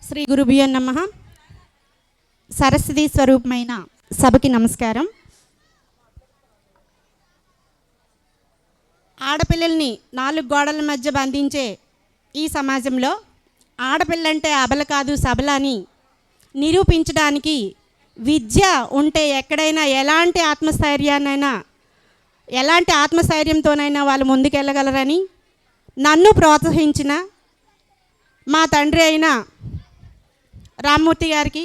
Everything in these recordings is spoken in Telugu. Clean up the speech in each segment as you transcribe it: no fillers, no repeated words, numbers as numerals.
శ్రీ గురుభ్యో నమః. సరస్వతి స్వరూపమైన సభకి నమస్కారం. ఆడపిల్లల్ని 4 గోడల మధ్య బంధించే ఈ సమాజంలో ఆడపిల్లంటే అబల కాదు సబల అని నిరూపించడానికి విద్య ఉంటే ఎక్కడైనా ఎలాంటి ఆత్మస్థైర్యంతోనైనా వాళ్ళు ముందుకెళ్ళగలరని నన్ను ప్రోత్సహించిన మా తండ్రి అయిన రామ్మూర్తి గారికి,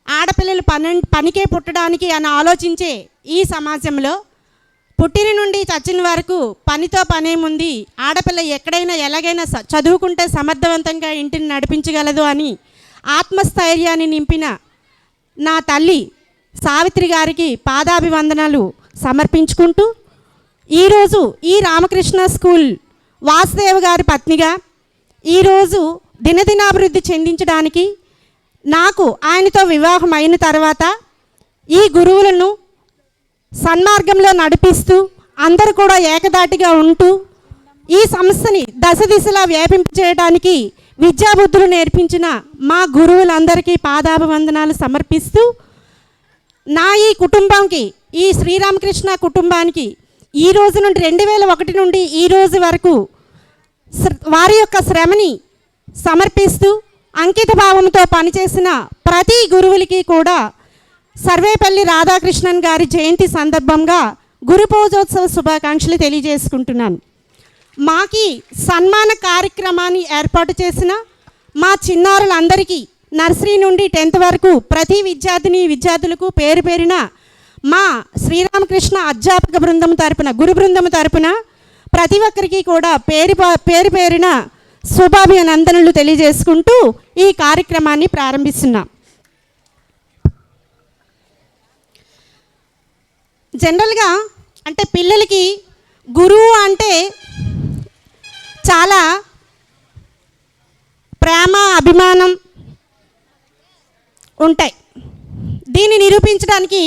ఆడపిల్లలు పనికే పుట్టడానికి అని ఆలోచించే ఈ సమాజంలో పుట్టిన నుండి చచ్చిన వరకు పనితో పనేముంది, ఆడపిల్ల ఎక్కడైనా ఎలాగైనా చదువుకుంటే సమర్థవంతంగా ఇంటిని నడిపించగలదు అని ఆత్మస్థైర్యాన్ని నింపిన నా తల్లి సావిత్రి గారికి పాదాభివందనాలు సమర్పించుకుంటూ, ఈరోజు ఈ రామకృష్ణ స్కూల్ వాసుదేవ్ గారి పత్నిగా ఈరోజు దినదినాభివృద్ధి చెందించడానికి నాకు ఆయనతో వివాహం అయిన తర్వాత ఈ గురువులను సన్మార్గంలో నడిపిస్తూ అందరూ కూడా ఏకదాటిగా ఉంటూ ఈ సంస్థని దశ దిశలా వ్యాపింపచేయడానికి విద్యాబుద్ధులు నేర్పించిన మా గురువులందరికీ పాదాభివందనాలు సమర్పిస్తూ, నా ఈ కుటుంబంకి, ఈ శ్రీరామకృష్ణ కుటుంబానికి ఈ రోజు నుండి 2001 నుండి ఈ రోజు వరకు వారి యొక్క శ్రమని సమర్పిస్తూ అంకిత భావంతో పనిచేసిన ప్రతి గురువులకి కూడా సర్వేపల్లి రాధాకృష్ణన్ గారి జయంతి సందర్భంగా గురు పూజోత్సవ శుభాకాంక్షలు తెలియజేసుకుంటున్నాను. మాకి సన్మాన కార్యక్రమాన్ని ఏర్పాటు చేసిన మా చిన్నారులందరికీ నర్సరీ నుండి 10th వరకు ప్రతి విద్యార్థులకు పేరు పేరిన మా శ్రీరామకృష్ణ అధ్యాపక బృందం తరపున, గురు బృందం తరపున ప్రతి ఒక్కరికి కూడా పేరు పేరిన శుభాభినందనలు తెలియజేసుకుంటూ ఈ కార్యక్రమాన్ని ప్రారంభిస్తున్నాం. జనరల్గా అంటే పిల్లలకి గురువు అంటే చాలా ప్రేమ, అభిమానం ఉంటాయి. దీన్ని నిరూపించడానికి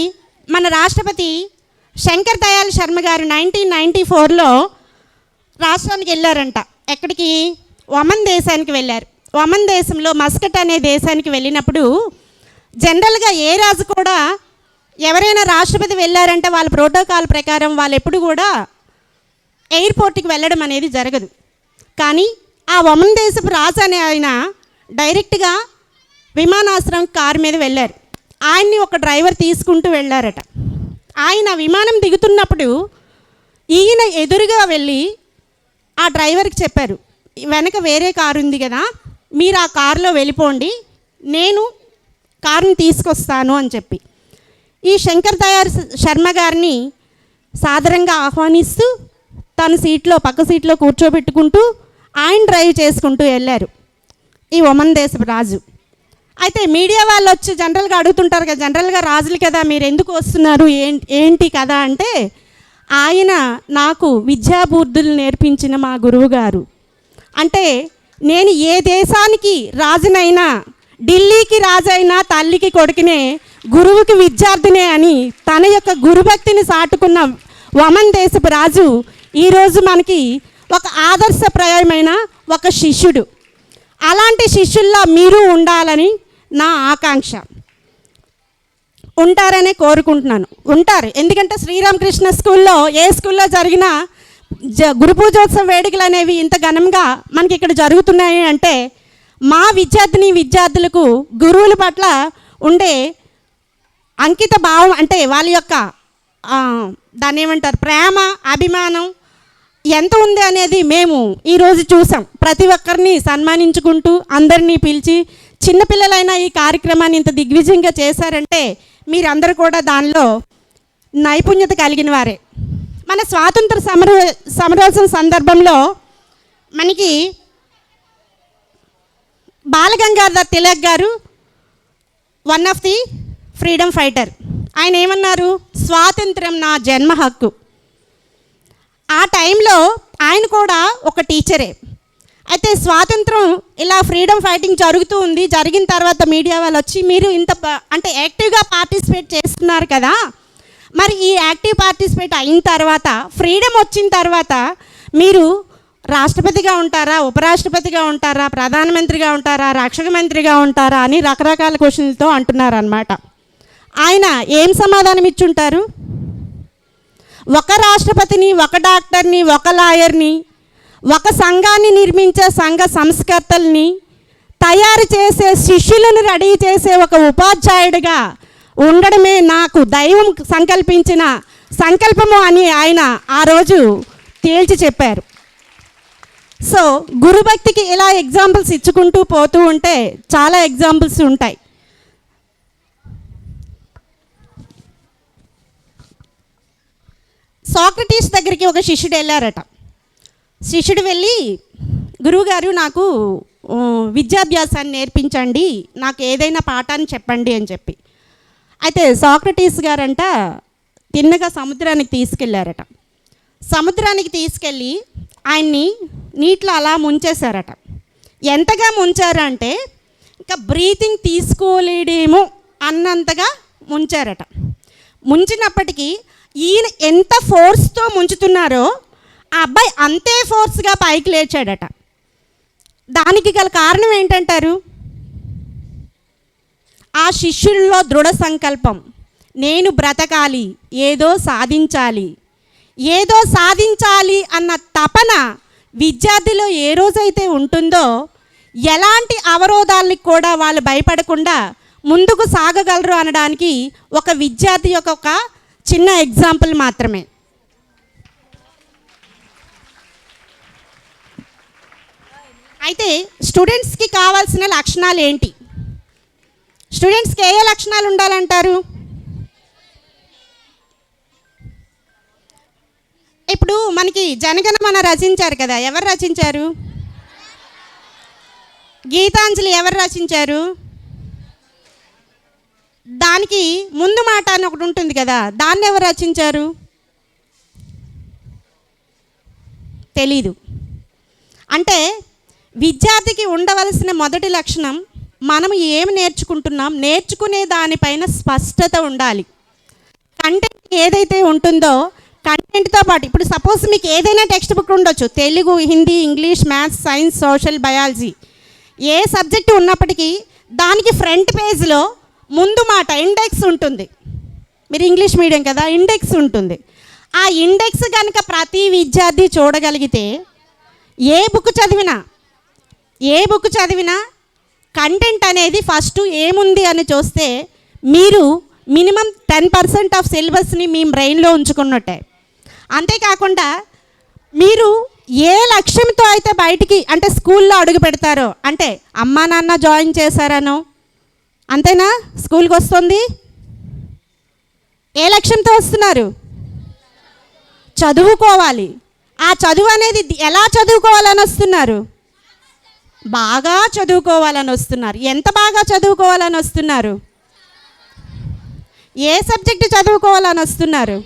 మన రాష్ట్రపతి శంకర్ దయాళ్ శర్మ గారు 1994లో రాష్ట్రానికి వెళ్ళారంట. ఎక్కడికి? ఒమన్ దేశానికి వెళ్ళారు. ఒమన్ దేశంలో మస్కట్ అనే దేశానికి వెళ్ళినప్పుడు జనరల్గా ఏ రాజు కూడా ఎవరైనా రాష్ట్రపతి వెళ్ళారంటే వాళ్ళ ప్రోటోకాల్ ప్రకారం వాళ్ళు ఎప్పుడు కూడా ఎయిర్పోర్ట్కి వెళ్ళడం అనేది జరగదు. కానీ ఆ ఒమన్ దేశపు రాజు అనే ఆయన డైరెక్ట్గా విమానాశ్రయం కారు మీద వెళ్ళారు. ఆయన్ని ఒక డ్రైవర్ తీసుకుంటూ వెళ్ళారట. ఆయన విమానం దిగుతున్నప్పుడు ఈయన ఎదురుగా వెళ్ళి ఆ డ్రైవర్కి చెప్పారు, వెనక వేరే కారు ఉంది కదా, మీరు ఆ కారులో వెళ్ళిపోండి, నేను కారుని తీసుకొస్తాను అని చెప్పి ఈ శంకర్ దయాళ్ శర్మ గారిని సాదరంగా ఆహ్వానిస్తూ తన పక్క సీట్లో కూర్చోబెట్టుకుంటూ ఆయన డ్రైవ్ చేసుకుంటూ వెళ్ళారు ఈ ఒమన్ దేశపు రాజు. అయితే మీడియా వాళ్ళు వచ్చి జనరల్గా అడుగుతుంటారు కదా, జనరల్గా రాజులు కదా మీరు ఎందుకు వస్తున్నారు, ఏంటి కదా అంటే, ఆయన నాకు విద్యాబుద్ధులు నేర్పించిన మా గురువు గారు. అంటే నేను ఏ దేశానికి రాజునైనా, ఢిల్లీకి రాజైనా తల్లికి కొడుకునే, గురువుకి విద్యార్థినే అని తన యొక్క గురుభక్తిని సాటుకున్న ఒమన్ దేశపు రాజు ఈరోజు మనకి ఒక ఆదర్శప్రాయమైన ఒక శిష్యుడు. అలాంటి శిష్యుల్లో మీరు ఉండాలని నా ఆకాంక్ష. ఉంటారనే కోరుకుంటున్నాను. ఉంటారు, ఎందుకంటే శ్రీరామకృష్ణ స్కూల్లో ఏ స్కూల్లో జరిగిన గురు పూజోత్సవ వేడుకలు అనేవి ఇంత ఘనంగా మనకి ఇక్కడ జరుగుతున్నాయి అంటే మా విద్యార్థులకు గురువుల పట్ల ఉండే అంకిత భావం, అంటే వాళ్ళ యొక్క దాన్ని ఏమంటారు, ప్రేమ, అభిమానం ఎంత ఉంది అనేది మేము ఈరోజు చూసాం. ప్రతి ఒక్కరిని సన్మానించుకుంటూ అందరినీ పిలిచి చిన్నపిల్లలైనా ఈ కార్యక్రమాన్ని ఇంత దిగ్విజయంగా చేశారంటే మీరందరూ కూడా దానిలో నైపుణ్యత కలిగిన వారే. మన స్వాతంత్ర సమరోత్సవం సందర్భంలో మనకి బాలగంగాధర్ తిలక్ గారు one of the freedom fighter. ఆయన ఏమన్నారు, స్వాతంత్రం నా జన్మ హక్కు. ఆ టైంలో ఆయన కూడా ఒక టీచరే. అయితే స్వాతంత్రం ఇలా ఫ్రీడమ్ ఫైటింగ్ జరుగుతూ ఉంది. జరిగిన తర్వాత మీడియా వాళ్ళు వచ్చి మీరు ఇంత అంటే యాక్టివ్గా పార్టిసిపేట్ చేస్తున్నారు కదా, మరి ఈ యాక్టివ్ పార్టిసిపేట్ అయిన తర్వాత, ఫ్రీడమ్ వచ్చిన తర్వాత మీరు రాష్ట్రపతిగా ఉంటారా, ఉపరాష్ట్రపతిగా ఉంటారా, ప్రధానమంత్రిగా ఉంటారా, రక్షక మంత్రిగా ఉంటారా అని రకరకాల క్వశ్చన్లతో అంటున్నారు అన్నమాట. ఆయన ఏం సమాధానం ఇచ్చుంటారు? ఒక రాష్ట్రపతిని, ఒక డాక్టర్ని, ఒక లాయర్ని, ఒక సంఘాన్ని నిర్మించే సంఘ సంస్కర్తల్ని తయారు చేసే శిష్యులను రెడీ చేసే ఒక ఉపాధ్యాయుడిగా ఉండడమే నాకు దైవం సంకల్పించిన సంకల్పము అని ఆయన ఆ రోజు తేల్చి చెప్పారు. సో గురుభక్తికి ఇలా ఎగ్జాంపుల్స్ ఇచ్చుకుంటూ పోతూ ఉంటే చాలా ఎగ్జాంపుల్స్ ఉంటాయి. సాక్రటీస్ దగ్గరికి ఒక శిష్యుడు వెళ్ళారట. శిష్యుడు వెళ్ళి, గురువుగారు నాకు విద్యాభ్యాసాన్ని నేర్పించండి, నాకు ఏదైనా పాఠాన్ని చెప్పండి అని చెప్పి. అయితే సాక్రటీస్ గారంట తిన్నగా సముద్రానికి తీసుకెళ్ళారట. సముద్రానికి తీసుకెళ్ళి ఆయన్ని నీటిలో అలా ముంచేశారట. ఎంతగా ముంచారంటే ఇంకా బ్రీతింగ్ తీసుకోలేడేమో అన్నంతగా ముంచారట. ముంచినప్పటికీ ఈయన ఎంత ఫోర్స్తో ముంచుతున్నారో ఆ అబ్బాయి అంతే ఫోర్స్గా పైకి లేచాడట. దానికి గల కారణం ఏంటంటారు? ఆ శిష్యుల్లో దృఢ సంకల్పం, నేను బ్రతకాలి, ఏదో సాధించాలి, ఏదో సాధించాలి అన్న తపన విద్యార్థిలో ఏ రోజైతే ఉంటుందో ఎలాంటి అవరోధాలకు కూడా వాళ్ళు భయపడకుండా ముందుకు సాగగలరు అనడానికి ఒక విద్యార్థి యొక్క ఒక చిన్న ఎగ్జాంపుల్ మాత్రమే. అయితే స్టూడెంట్స్కి కావాల్సిన లక్షణాలు ఏంటి? స్టూడెంట్స్కి ఏ లక్షణాలు ఉండాలంటారు? ఇప్పుడు మనకి జనగణమన రచించారు కదా, ఎవరు రచించారు? గీతాంజలి ఎవరు రచించారు? దానికి ముందు మాట అని ఒకటి ఉంటుంది కదా, దాన్ని ఎవరు రచించారు? తెలీదు. అంటే విద్యార్థికి ఉండవలసిన మొదటి లక్షణం, మనం ఏమి నేర్చుకుంటున్నాం, నేర్చుకునే దానిపైన స్పష్టత ఉండాలి. కంటెంట్ ఏదైతే ఉంటుందో కంటెంట్తో పాటు, ఇప్పుడు సపోజ్ మీకు ఏదైనా టెక్స్ట్ బుక్ ఉండొచ్చు, Telugu, Hindi, English, maths, science, social, biology, ఏ సబ్జెక్టు ఉన్నప్పటికీ దానికి ఫ్రంట్ పేజ్లో ముందు మాట ఇండెక్స్ ఉంటుంది. మీరు ఇంగ్లీష్ మీడియం కదా, ఇండెక్స్ ఉంటుంది. ఆ ఇండెక్స్ కనుక ప్రతి విద్యార్థి చూడగలిగితే ఏ బుక్ చదివినా కంటెంట్ అనేది ఫస్ట్ ఏముంది అని చూస్తే మీరు మినిమం 10% ఆఫ్ సిలబస్ని మీ బ్రెయిన్లో ఉంచుకున్నట్టే. అంతేకాకుండా మీరు ఏ లక్ష్యంతో అయితే బయటికి అంటే స్కూల్లో అడుగు పెడతారో, అంటే అమ్మా నాన్న జాయిన్ చేశారనో అంతేనా స్కూల్కి వస్తుంది? ఏ లక్ష్యంతో వస్తున్నారు? చదువుకోవాలి. ఆ చదువు అనేది ఎలా చదువుకోవాలని వస్తున్నారు? బాగా చదువుకోవాలని వస్తున్నారు. ఎంత బాగా చదువుకోవాలని వస్తున్నారు? ఏ సబ్జెక్టు చదువుకోవాలని వస్తున్నారు?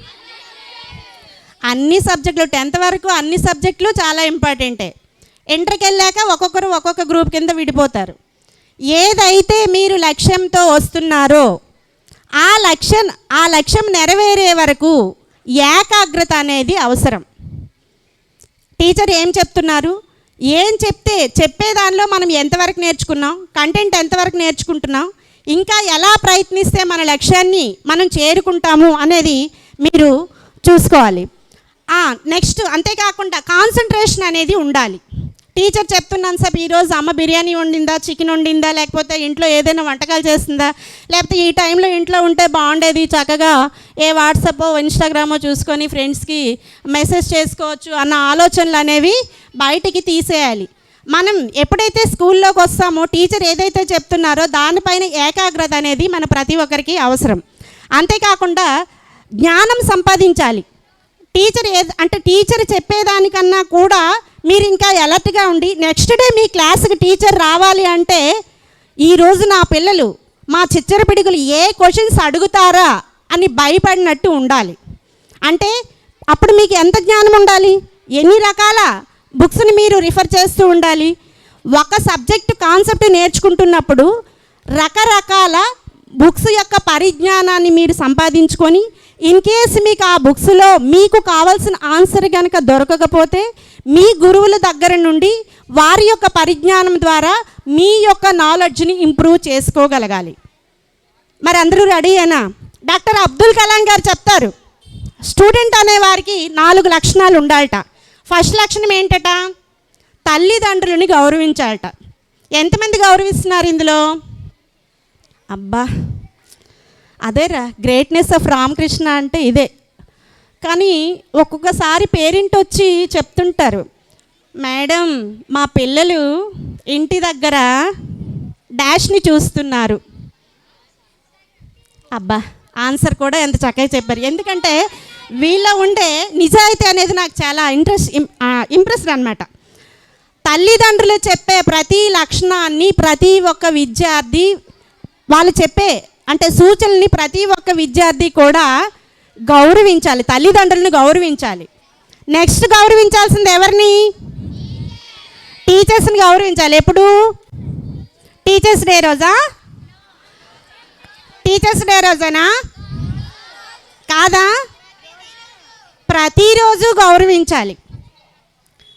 అన్ని సబ్జెక్టులు, 10th వరకు అన్ని సబ్జెక్టులు చాలా ఇంపార్టెంటే. ఇంటర్కి వెళ్ళాక ఒక్కొక్కరు ఒక్కొక్క గ్రూప్ కింద విడిపోతారు. ఏదైతే మీరు లక్ష్యంతో వస్తున్నారో ఆ లక్ష్యం నెరవేరే వరకు ఏకాగ్రత అనేది అవసరం. టీచర్ ఏం చెప్తున్నారు, ఏం చెప్పే దానిలో మనం ఎంతవరకు నేర్చుకున్నాం, కంటెంట్ ఎంతవరకు నేర్చుకుంటున్నాం, ఇంకా ఎలా ప్రయత్నిస్తే మన లక్ష్యాన్ని మనం చేరుకుంటాము అనేది మీరు చూసుకోవాలి. నెక్స్ట్ అంతేకాకుండా కాన్సన్ట్రేషన్ అనేది ఉండాలి. టీచర్ చెప్తున్నాను సార్, ఈరోజు అమ్మ బిర్యానీ వండిందా, చికెన్ వండిందా, లేకపోతే ఇంట్లో ఏదైనా వంటకాలు చేస్తుందా, లేకపోతే ఈ టైంలో ఇంట్లో ఉంటే బాగుండేది, చక్కగా ఏ వాట్సాపో ఇన్స్టాగ్రామో చూసుకొని ఫ్రెండ్స్కి మెసేజ్ చేసుకోవచ్చు అన్న ఆలోచనలు అనేవి బయటికి తీసేయాలి. మనం ఎప్పుడైతే స్కూల్లోకి వస్తామో టీచర్ ఏదైతే చెప్తున్నారో దానిపైన ఏకాగ్రత అనేది మన ప్రతి ఒక్కరికి అవసరం. అంతేకాకుండా జ్ఞానం సంపాదించాలి. టీచర్ చెప్పేదానికన్నా కూడా మీరు ఇంకా అలర్ట్గా ఉండి నెక్స్ట్ డే మీ క్లాస్కి టీచర్ రావాలి అంటే ఈరోజు నా పిల్లలు మా చిచ్చర పిడుగులు ఏ క్వశ్చన్స్ అడుగుతారా అని భయపడినట్టు ఉండాలి. అంటే అప్పుడు మీకు ఎంత జ్ఞానం ఉండాలి, ఎన్ని రకాల బుక్స్ని మీరు రిఫర్ చేస్తూ ఉండాలి. ఒక సబ్జెక్టు కాన్సెప్ట్ నేర్చుకుంటున్నప్పుడు రకరకాల బుక్స్ యొక్క పరిజ్ఞానాన్ని మీరు సంపాదించుకొని ఇన్ కేస్ మీకు ఆ బుక్స్లో మీకు కావాల్సిన ఆన్సర్ కనుక దొరకకపోతే మీ గురువుల దగ్గర నుండి వారి యొక్క పరిజ్ఞానం ద్వారా మీ యొక్క నాలెడ్జ్ని ఇంప్రూవ్ చేసుకోగలగాలి. మరి అందరూ రెడీయేనా? డాక్టర్ అబ్దుల్ కలాం గారు చెప్తారు, స్టూడెంట్ అనే వారికి 4 లక్షణాలు ఉండాలట. ఫస్ట్ లక్షణం ఏంటట? తల్లిదండ్రులని గౌరవించాలట. ఎంతమంది గౌరవిస్తున్నారు ఇందులో? అబ్బా, అదేరా గ్రేట్నెస్ ఆఫ్ రామకృష్ణ అంటే ఇదే. కానీ ఒక్కొక్కసారి పేరెంట్ వచ్చి చెప్తుంటారు, మేడం మా పిల్లలు ఇంటి దగ్గర డాష్ని చూస్తున్నారు. అబ్బా, ఆన్సర్ కూడా ఎంత చక్కగా చెప్పారు. ఎందుకంటే వీళ్ళ ఉండే నిజాయితీ అనేది నాకు చాలా ఇంప్రెస్డ్ అనమాట. తల్లిదండ్రులు చెప్పే ప్రతి లక్షణాన్ని ప్రతి ఒక్క విద్యార్థి, వాళ్ళు చెప్పే అంటే సూచనల్ని ప్రతి ఒక్క విద్యార్థి కూడా గౌరవించాలి, తల్లిదండ్రులను గౌరవించాలి. నెక్స్ట్ గౌరవించాల్సింది ఎవరిని? టీచర్స్ని గౌరవించాలి. ఎప్పుడు? టీచర్స్ డే రోజా? టీచర్స్ డే రోజేనా? కాదా? ప్రతిరోజు గౌరవించాలి,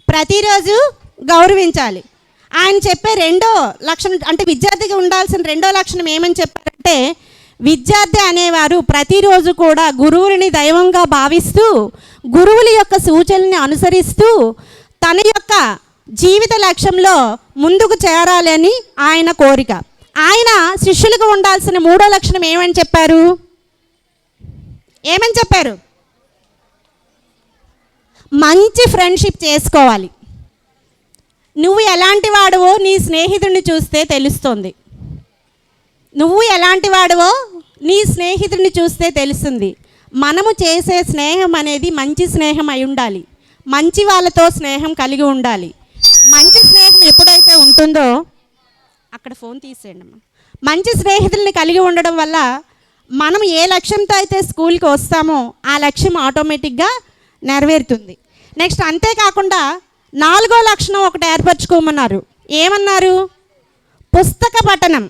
ప్రతిరోజు గౌరవించాలి. ఆయన చెప్పే రెండో లక్షణం అంటే విద్యార్థికి ఉండాల్సిన రెండో లక్షణం ఏమని చెప్పారంటే, విద్యార్థి అనేవారు ప్రతిరోజు కూడా గురువుని దైవంగా భావిస్తూ గురువుల యొక్క సూచనల్ని అనుసరిస్తూ తన యొక్క జీవిత లక్ష్యంలో ముందుకు చేరాలని ఆయన కోరిక. ఆయన శిష్యులకు ఉండాల్సిన మూడో లక్షణం ఏమని చెప్పారు? ఏమని చెప్పారు? మంచి ఫ్రెండ్షిప్ చేసుకోవాలి. నువ్వు ఎలాంటి వాడువో నీ స్నేహితుడిని చూస్తే తెలుస్తుంది. నువ్వు ఎలాంటి వాడువో నీ స్నేహితుడిని చూస్తే తెలుస్తుంది. మనము చేసే స్నేహం అనేది మంచి స్నేహం అయి ఉండాలి, మంచి వాళ్ళతో స్నేహం కలిగి ఉండాలి. మంచి స్నేహం ఎప్పుడైతే ఉంటుందో, అక్కడ ఫోన్ తీసేయండి అమ్మా. మంచి స్నేహితుల్ని కలిగి ఉండడం వల్ల మనం ఏ లక్ష్యంతో అయితే స్కూల్కి వస్తామో ఆ లక్ష్యం ఆటోమేటిక్గా నెరవేరుతుంది. నెక్స్ట్ అంతేకాకుండా 4వ లక్షణం ఒకటి ఏర్పరచుకోమన్నారు. ఏమన్నారు? పుస్తక పఠనం.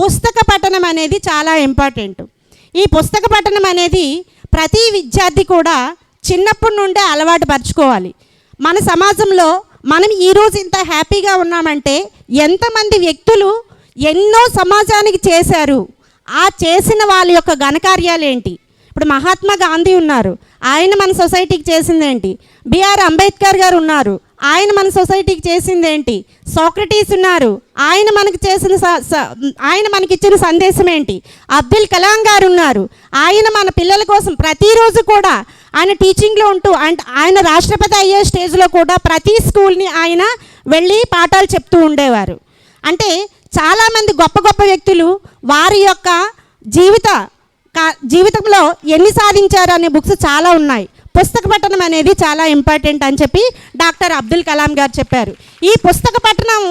పుస్తక పఠనం అనేది చాలా ఇంపార్టెంట్. ఈ పుస్తక పఠనం అనేది ప్రతి విద్యార్థి కూడా చిన్నప్పటి నుండే అలవాటు పరుచుకోవాలి. మన సమాజంలో మనం ఈరోజు ఇంత హ్యాపీగా ఉన్నామంటే ఎంతమంది వ్యక్తులు ఎన్నో సమాజానికి చేశారు, ఆ చేసిన వాళ్ళ యొక్క ఘనకార్యాలు ఏంటి? ఇప్పుడు మహాత్మా గాంధీ ఉన్నారు, ఆయన మన సొసైటీకి చేసిందేంటి? బిఆర్ అంబేద్కర్ గారు ఉన్నారు, ఆయన మన సొసైటీకి చేసిందేంటి? సోక్రటీస్ ఉన్నారు, ఆయన మనకిచ్చిన సందేశం ఏంటి? అబ్దుల్ కలాం గారు ఉన్నారు, ఆయన మన పిల్లల కోసం ప్రతిరోజు కూడా ఆయన టీచింగ్లో ఉంటూ ఆయన రాష్ట్రపతి అయ్యే స్టేజ్లో కూడా ప్రతి స్కూల్ని ఆయన వెళ్ళి పాఠాలు చెప్తూ ఉండేవారు. అంటే చాలామంది గొప్ప గొప్ప వ్యక్తులు వారి యొక్క జీవితంలో ఎన్ని సాధించారు అనే బుక్స్ చాలా ఉన్నాయి. పుస్తక పఠనం అనేది చాలా ఇంపార్టెంట్ అని చెప్పి డాక్టర్ అబ్దుల్ కలాం గారు చెప్పారు. ఈ పుస్తక పఠనం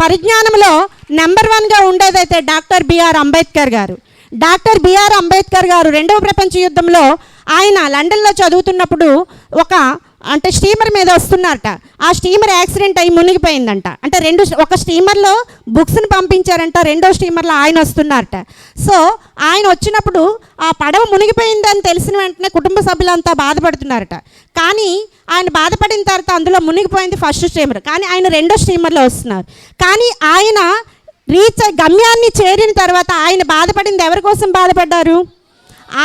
పరిజ్ఞానంలో నెంబర్ 1గా ఉండేదైతే డాక్టర్ బిఆర్ అంబేద్కర్ గారు. డాక్టర్ బిఆర్ అంబేద్కర్ గారు 2వ ప్రపంచ యుద్ధంలో ఆయన లండన్లో చదువుతున్నప్పుడు అంటే స్టీమర్ మీద వస్తున్నారట. ఆ స్టీమర్ యాక్సిడెంట్ అయ్యి మునిగిపోయిందంట. అంటే ఒక స్టీమర్లో బుక్స్ని పంపించారంట, రెండో స్టీమర్లో ఆయన వస్తున్నారట. సో ఆయన వచ్చినప్పుడు ఆ పడవ మునిగిపోయిందని తెలిసిన వెంటనే కుటుంబ సభ్యులంతా బాధపడుతున్నారట. కానీ ఆయన బాధపడిన తర్వాత అందులో మునిగిపోయింది ఫస్ట్ స్టీమర్, కానీ ఆయన రెండో స్టీమర్లో వస్తున్నారు. కానీ ఆయన గమ్యాన్ని చేరిన తర్వాత ఆయన బాధపడింది ఎవరి కోసం బాధపడ్డారు?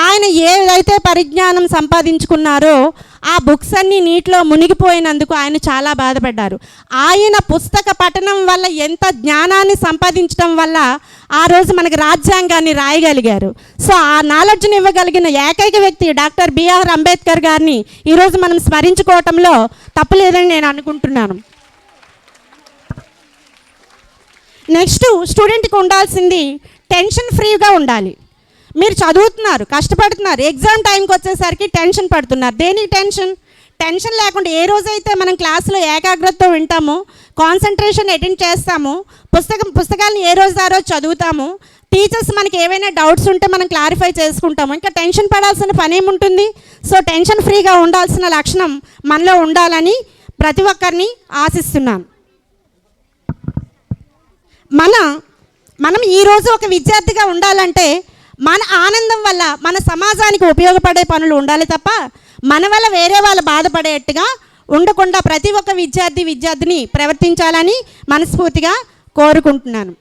ఆయన ఏదైతే పరిజ్ఞానం సంపాదించుకున్నారో ఆ బుక్స్ అన్నీ నీటిలో మునిగిపోయినందుకు ఆయన చాలా బాధపడ్డారు. ఆయన పుస్తక పఠనం వల్ల ఎంత జ్ఞానాన్ని సంపాదించడం వల్ల ఆ రోజు మనకి రాజ్యాంగాన్ని రాయగలిగారు. సో ఆ నాలెడ్జ్ని ఇవ్వగలిగిన ఏకైక వ్యక్తి డాక్టర్ బిఆర్ అంబేద్కర్ గారిని ఈరోజు మనం స్మరించుకోవటంలో తప్పులేదని నేను అనుకుంటున్నాను. నెక్స్ట్ స్టూడెంట్కి ఉండాల్సింది టెన్షన్ ఫ్రీగా ఉండాలి. మీరు చదువుతున్నారు, కష్టపడుతున్నారు, ఎగ్జామ్ టైంకి వచ్చేసరికి టెన్షన్ పడుతున్నారు. దేనికి టెన్షన్ లేకుండా ఏ రోజైతే మనం క్లాస్లో ఏకాగ్రతతో వింటామో, కాన్సన్ట్రేషన్ అటెండ్ చేస్తామో, పుస్తకాలను ఏ రోజు ఆ రోజు చదువుతామో, టీచర్స్ మనకి ఏవైనా డౌట్స్ ఉంటే మనం క్లారిఫై చేసుకుంటాము, ఇంకా టెన్షన్ పడాల్సిన పని ఏముంటుంది? సో టెన్షన్ ఫ్రీగా ఉండాల్సిన లక్షణం మనలో ఉండాలని ప్రతి ఒక్కరిని ఆశిస్తున్నాను. మనం ఈరోజు ఒక విద్యార్థిగా ఉండాలంటే మన ఆనందం వల్ల మన సమాజానికి ఉపయోగపడే పనులు ఉండాలి తప్ప మన వల్ల వేరే వాళ్ళు బాధపడేట్టుగా ఉండకుండా ప్రతి ఒక్క విద్యార్థిని ప్రవర్తించాలని మనస్ఫూర్తిగా కోరుకుంటున్నాను.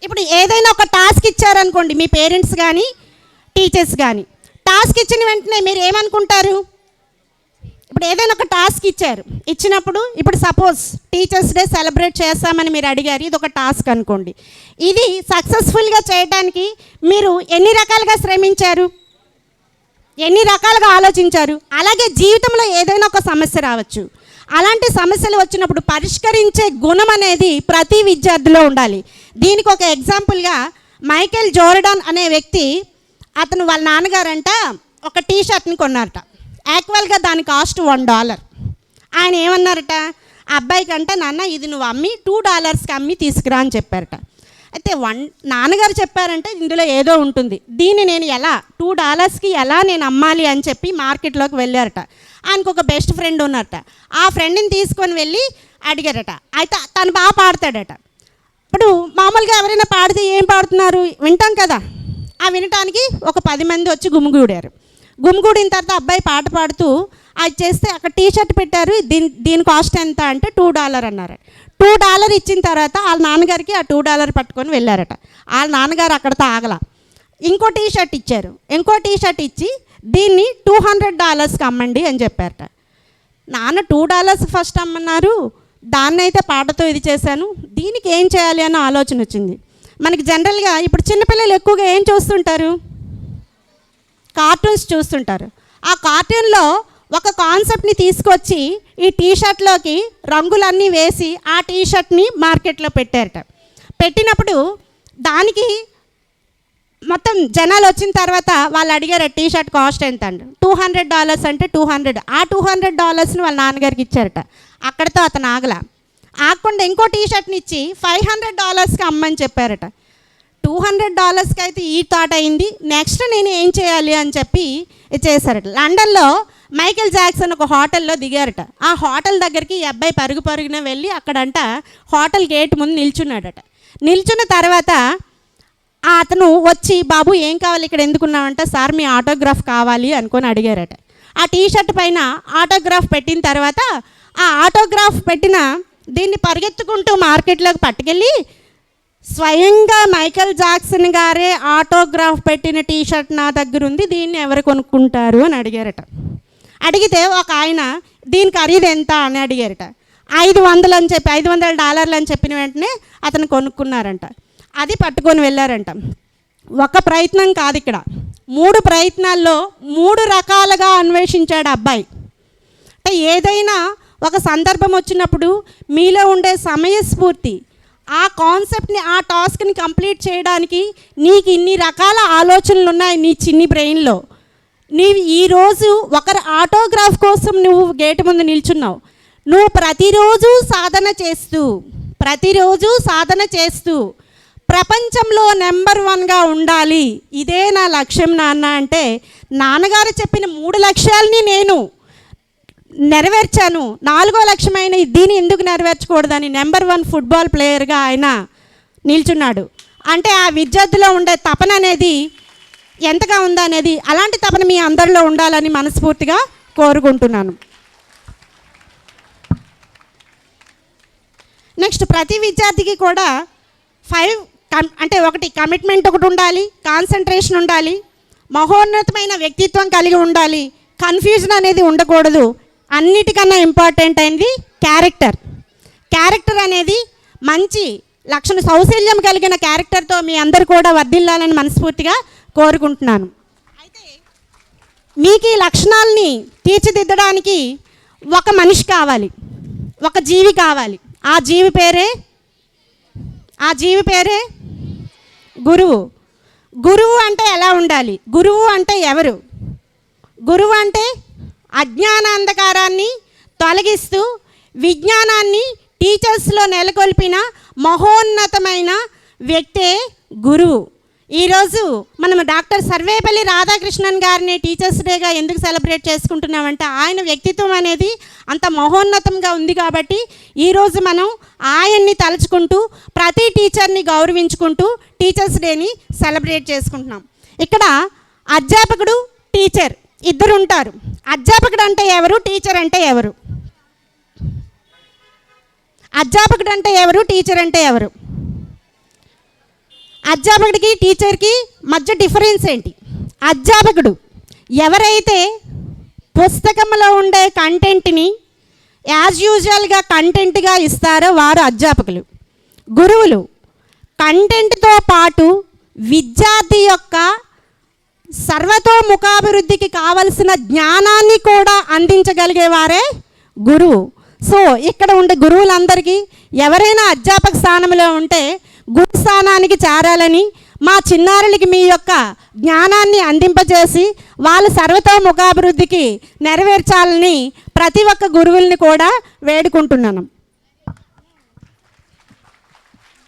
ఇప్పుడు ఏదైనా ఒక టాస్క్ ఇచ్చారనుకోండి, మీ పేరెంట్స్ కానీ టీచర్స్ కానీ, టాస్క్ ఇచ్చిన వెంటనే మీరు ఏమనుకుంటారు? ఇప్పుడు ఏదైనా ఒక టాస్క్ ఇచ్చినప్పుడు ఇప్పుడు సపోజ్ టీచర్స్ డే సెలబ్రేట్ చేస్తామని మీరు అడిగారు, ఇది ఒక టాస్క్ అనుకోండి. ఇది సక్సెస్ఫుల్గా చేయడానికి మీరు ఎన్ని రకాలుగా శ్రమించారు, ఎన్ని రకాలుగా ఆలోచించారు. అలాగే జీవితంలో ఏదైనా ఒక సమస్య రావచ్చు. అలాంటి సమస్యలు వచ్చినప్పుడు పరిష్కరించే గుణం అనేది ప్రతి విద్యార్థిలో ఉండాలి. దీనికి ఒక ఎగ్జాంపుల్గా మైకేల్ జోర్డాన్ అనే వ్యక్తి, అతను వాళ్ళ నాన్నగారంట ఒక టీ షర్ట్ని కొన్నారట. యాక్చువల్గా దాని కాస్ట్ $1. ఆయన ఏమన్నారట, ఆ అబ్బాయికి అంట, నాన్న ఇది నువ్వు అమ్మి $2కి అమ్మి తీసుకురా అని చెప్పారట. అయితే నాన్నగారు చెప్పారంటే ఇందులో ఏదో ఉంటుంది, దీన్ని నేను ఎలా $2కి ఎలా నేను అమ్మాలి అని చెప్పి మార్కెట్లోకి వెళ్ళారట. ఆయనకు ఒక బెస్ట్ ఫ్రెండ్ ఉన్నారట. ఆ ఫ్రెండ్ని తీసుకొని వెళ్ళి అడిగారట. అయితే తను బాగా పాడతాడట. ఇప్పుడు మామూలుగా ఎవరైనా పాడితే ఏం పాడుతున్నారు వింటాం కదా, ఆ వినటానికి ఒక 10 మంది వచ్చి గుమిగూడారు. గుమిగూడిన తర్వాత అబ్బాయి పాట పాడుతూ అది చేస్తే అక్కడ టీ షర్ట్ పెట్టారు, దీని కాస్ట్ ఎంత అంటే $2 అన్నారు. $2 ఇచ్చిన తర్వాత వాళ్ళ నాన్నగారికి ఆ $2 పట్టుకొని వెళ్ళారట. వాళ్ళ నాన్నగారు అక్కడతో ఆగల, ఇంకో టీ షర్ట్ ఇచ్చారు. ఇంకో టీ షర్ట్ ఇచ్చి దీన్ని $200కి అమ్మండి అని చెప్పారట. నాన్న $2 ఫస్ట్ అమ్మన్నారు, దాన్ని అయితే పాటతో ఇది చేశాను, దీనికి ఏం చేయాలి అన్న ఆలోచన వచ్చింది. మనకి జనరల్గా ఇప్పుడు చిన్నపిల్లలు ఎక్కువగా ఏం చూస్తుంటారు, కార్టూన్స్ చూస్తుంటారు. ఆ కార్టూన్లో ఒక కాన్సెప్ట్ని తీసుకొచ్చి ఈ టీషర్ట్లోకి రంగులన్నీ వేసి ఆ టీషర్ట్ని మార్కెట్లో పెట్టారట. పెట్టినప్పుడు దానికి మొత్తం జనాలు వచ్చిన తర్వాత వాళ్ళు అడిగారు టీషర్ట్ కాస్ట్ ఎంత అంటే $200 అంటే 200. ఆ $200ని వాళ్ళ నాన్నగారికి ఇచ్చారట. అక్కడితో అతను ఆగకుండా ఇంకో టీషర్ట్ని ఇచ్చి $500కి అమ్మని చెప్పారట. $200కి అయితే ఈ థాట్ అయింది, నెక్స్ట్ నేను ఏం చేయాలి అని చెప్పి చేశారట. లండన్లో మైకేల్ జాక్సన్ ఒక హోటల్లో దిగారట. ఆ హోటల్ దగ్గరికి ఈ అబ్బాయి పరుగున వెళ్ళి అక్కడంట హోటల్ గేట్ ముందు నిల్చున్నాడట. నిల్చున్న తర్వాత అతను వచ్చి, బాబు ఏం కావాలి, ఇక్కడ ఎందుకున్నావంట, సార్ మీ ఆటోగ్రాఫ్ కావాలి అనుకొని అడిగారట. ఆ టీషర్ట్ పైన ఆటోగ్రాఫ్ పెట్టిన తర్వాత ఆ ఆటోగ్రాఫ్ పెట్టిన దీన్ని పరిగెత్తుకుంటూ మార్కెట్లోకి పట్టుకెళ్ళి స్వయంగా మైకేల్ జాక్సన్ గారే ఆటోగ్రాఫ్ పెట్టిన టీషర్ట్ నా దగ్గర ఉంది, దీన్ని ఎవరు కొనుక్కుంటారు అని అడిగారట. అడిగితే ఒక ఆయన దీని ఖరీదు ఎంత అని అడిగారట. $500 అని చెప్పి $500 అని చెప్పిన వెంటనే అతను కొనుక్కున్నారంట. అది పట్టుకొని వెళ్ళారంట. ఒక ప్రయత్నం కాదు, ఇక్కడ 3 ప్రయత్నాల్లో 3 రకాలుగా అన్వేషించాడు అబ్బాయి. అంటే ఏదైనా ఒక సందర్భం వచ్చినప్పుడు మీలో ఉండే సమయస్ఫూర్తి, ఆ కాన్సెప్ట్ని ఆ టాస్క్ని కంప్లీట్ చేయడానికి నీకు ఇన్ని రకాల ఆలోచనలు ఉన్నాయి నీ చిన్ని బ్రెయిన్లో. నీవు ఈరోజు ఒకరి ఆటోగ్రాఫ్ కోసం నువ్వు గేటు ముందు నిల్చున్నావు. నువ్వు ప్రతిరోజు సాధన చేస్తూ ప్రపంచంలో నెంబర్ 1గా ఉండాలి, ఇదే నా లక్ష్యం నాన్న అంటే, నాన్నగారు చెప్పిన 3 లక్ష్యాలని నేను నెరవేర్చాను, 4వ లక్ష్యమైన దీన్ని ఎందుకు నెరవేర్చకూడదని నెంబర్ 1 ఫుట్బాల్ ప్లేయర్గా ఆయన నిల్చున్నాడు. అంటే ఆ విద్యార్థిలో ఉండే తపన అనేది ఎంతగా ఉందనేది, అలాంటి తపన మీ అందరిలో ఉండాలని మనస్ఫూర్తిగా కోరుకుంటున్నాను. నెక్స్ట్, ప్రతి విద్యార్థికి కూడా 5 అంటే ఒకటి కమిట్మెంట్ ఒకటి ఉండాలి, కాన్సన్ట్రేషన్ ఉండాలి, మహోన్నతమైన వ్యక్తిత్వం కలిగి ఉండాలి, కన్ఫ్యూజన్ అనేది ఉండకూడదు, అన్నిటికన్నా ఇంపార్టెంట్ అయింది క్యారెక్టర్ అనేది మంచి సౌశల్యం కలిగిన క్యారెక్టర్తో మీ అందరు కూడా వర్ధిల్లాలని మనస్ఫూర్తిగా కోరుకుంటున్నాను. అయితే మీకు ఈ లక్షణాలని తీర్చిదిద్దడానికి ఒక మనిషి కావాలి, ఒక జీవి కావాలి. ఆ జీవి పేరే గురువు అంటే ఎలా ఉండాలి, గురువు అంటే ఎవరు? గురువు అంటే అజ్ఞాన అంధకారాన్ని తొలగిస్తూ విజ్ఞానాన్ని టీచర్స్లో నెలకొల్పిన మహోన్నతమైన వ్యక్తే గురువు. ఈరోజు మనం డాక్టర్ సర్వేపల్లి రాధాకృష్ణన్ గారిని టీచర్స్ డేగా ఎందుకు సెలబ్రేట్ చేసుకుంటున్నామంటే, ఆయన వ్యక్తిత్వం అనేది అంత మహోన్నతంగా ఉంది కాబట్టి ఈరోజు మనం ఆయన్ని తలుచుకుంటూ ప్రతి టీచర్ని గౌరవించుకుంటూ టీచర్స్ డేని సెలబ్రేట్ చేసుకుంటున్నాం. ఇక్కడ అధ్యాపకుడు, టీచర్ ఇద్దరు ఉంటారు. అధ్యాపకుడు అంటే ఎవరు, టీచర్ అంటే ఎవరు? అధ్యాపకుడు అంటే ఎవరు, టీచర్ అంటే ఎవరు? అధ్యాపకుడికి టీచర్కి మధ్య డిఫరెన్స్ ఏంటి? అధ్యాపకుడు ఎవరైతే పుస్తకంలో ఉండే కంటెంట్ని యాజ్ యూజువల్గా కంటెంట్గా ఇస్తారో వారు అధ్యాపకులు. గురువులు కంటెంట్తో పాటు విద్యార్థి యొక్క సర్వతోముఖాభివృద్ధికి కావలసిన జ్ఞానాన్ని కూడా అందించగలిగే వారే గురువు. సో ఇక్కడ ఉండే గురువులందరికీ ఎవరైనా అధ్యాపక స్థానంలో ఉంటే గురు స్థానానికి చేరాలని, మా చిన్నారులకి మీ యొక్క జ్ఞానాన్ని అందింపజేసి వాళ్ళ సర్వతోముఖాభివృద్ధికి నెరవేర్చాలని ప్రతి ఒక్క గురువుల్ని కూడా వేడుకుంటున్నాను.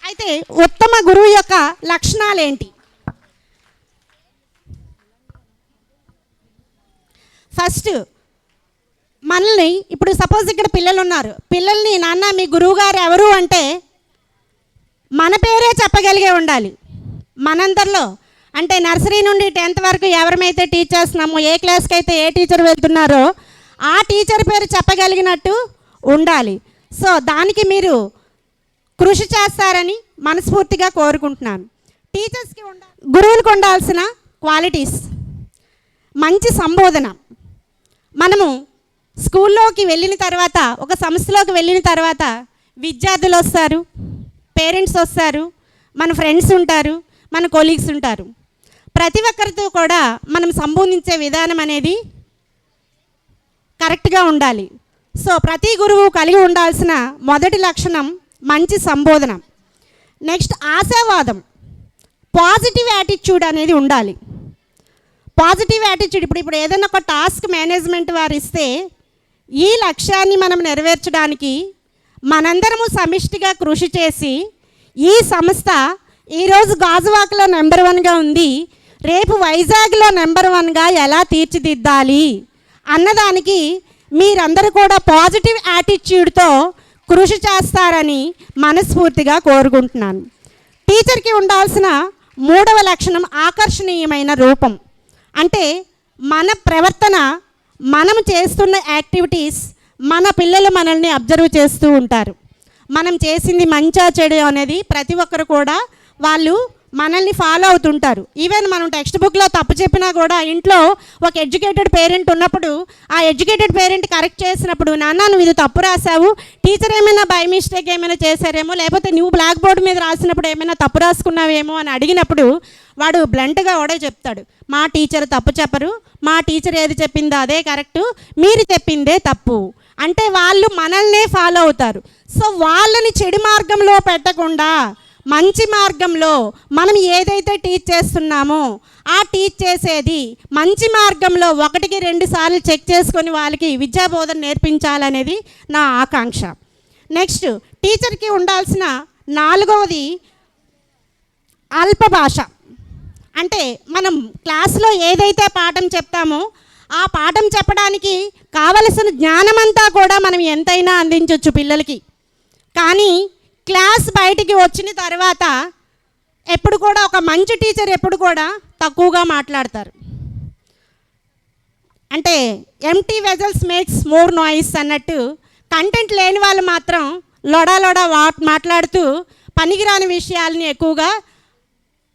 అయితే ఉత్తమ గురువు యొక్క లక్షణాలు ఏంటి? ఫస్ట్, మనల్ని ఇప్పుడు సపోజ్ ఇక్కడ పిల్లలు ఉన్నారు, పిల్లల్ని నాన్న మీ గురువు గారు ఎవరు అంటే మన పేరే చెప్పగలిగే ఉండాలి. మనందరిలో అంటే నర్సరీ నుండి 10th వరకు ఎవరమైతే టీచ్ చేస్తున్నామో, ఏ క్లాస్కి అయితే ఏ టీచర్ వెళ్తున్నారో ఆ టీచర్ పేరు చెప్పగలిగినట్టు ఉండాలి. సో దానికి మీరు కృషి చేస్తారని మనస్ఫూర్తిగా కోరుకుంటున్నాను. టీచర్స్కి గురువులకు ఉండాల్సిన క్వాలిటీస్: మంచి సంబోధన. మనము స్కూల్లోకి వెళ్ళిన తర్వాత, ఒక సంస్థలోకి వెళ్ళిన తర్వాత విద్యార్థులు వస్తారు, పేరెంట్స్ వస్తారు, మన ఫ్రెండ్స్ ఉంటారు, మన కొలీగ్స్ ఉంటారు. ప్రతి ఒక్కరితో కూడా మనం సంబోధించే విధానం అనేది కరెక్ట్గా ఉండాలి. సో ప్రతి గురువు కలిగి ఉండాల్సిన మొదటి లక్షణం మంచి సంబోధన. నెక్స్ట్, ఆశావాదం, పాజిటివ్ యాటిట్యూడ్ అనేది ఉండాలి. పాజిటివ్ యాటిట్యూడ్, ఇప్పుడు ఏదైనా ఒక టాస్క్ మేనేజ్మెంట్ వారు ఇస్తే ఈ లక్ష్యాన్ని మనం నెరవేర్చడానికి మనందరము సమిష్టిగా కృషి చేసి ఈ సంస్థ ఈరోజు గాజువాకలో నెంబర్ 1గా ఉంది, రేపు వైజాగ్లో నెంబర్ 1గా ఎలా తీర్చిదిద్దాలి అన్నదానికి మీరందరూ కూడా పాజిటివ్ యాటిట్యూడ్తో కృషి చేస్తారని మనస్ఫూర్తిగా కోరుకుంటున్నాను. టీచర్కి ఉండాల్సిన మూడవ లక్షణం ఆకర్షణీయమైన రూపం. అంటే మన ప్రవర్తన, మనం చేస్తున్న యాక్టివిటీస్ మన పిల్లలు మనల్ని అబ్జర్వ్ చేస్తూ ఉంటారు. మనం చేసింది మంచా చెడు అనేది ప్రతి ఒక్కరు కూడా వాళ్ళు మనల్ని ఫాలో అవుతుంటారు. ఈవెన్ మనం టెక్స్ట్ బుక్లో తప్పు చెప్పినా కూడా ఇంట్లో ఒక ఎడ్యుకేటెడ్ పేరెంట్ ఉన్నప్పుడు ఆ ఎడ్యుకేటెడ్ పేరెంట్ కరెక్ట్ చేసినప్పుడు, నాన్న నువ్వు ఇది తప్పు రాసావు, టీచర్ ఏమైనా బై మిస్టేక్ ఏమైనా చేశారేమో, లేకపోతే నువ్వు బ్లాక్ బోర్డు మీద రాసినప్పుడు ఏమైనా తప్పు రాసుకున్నావేమో అని అడిగినప్పుడు వాడు బ్లంట్గా కూడా చెప్తాడు, మా టీచర్ తప్పు చెప్పరు, మా టీచర్ ఏది చెప్పిందో అదే కరెక్టు, మీరు చెప్పిందే తప్పు. అంటే వాళ్ళు మనల్నే ఫాలో అవుతారు. సో వాళ్ళని చెడు మార్గంలో పెట్టకుండా మంచి మార్గంలో మనం ఏదైతే టీచ్ చేస్తున్నామో ఆ టీచ్ చేసేది మంచి మార్గంలో 1-2 సార్లు చెక్ చేసుకొని వాళ్ళకి విద్యాబోధన నేర్పించాలనేది నా ఆకాంక్ష. నెక్స్ట్, టీచర్కి ఉండాల్సిన 4వది అల్ప భాష. అంటే మనం క్లాస్లో ఏదైతే పాఠం చెప్తామో ఆ పాఠం చెప్పడానికి కావలసిన జ్ఞానమంతా కూడా మనం ఎంతైనా అందించవచ్చు పిల్లలకి. కానీ క్లాస్ బయటికి వచ్చిన తర్వాత ఎప్పుడు కూడా ఒక మంచి టీచర్ ఎప్పుడు కూడా తక్కువగా మాట్లాడతారు. అంటే empty vessels makes more noise అన్నట్టు కంటెంట్ లేని వాళ్ళు మాత్రం లొడా మాట్లాడుతూ పనికిరాని విషయాలని ఎక్కువగా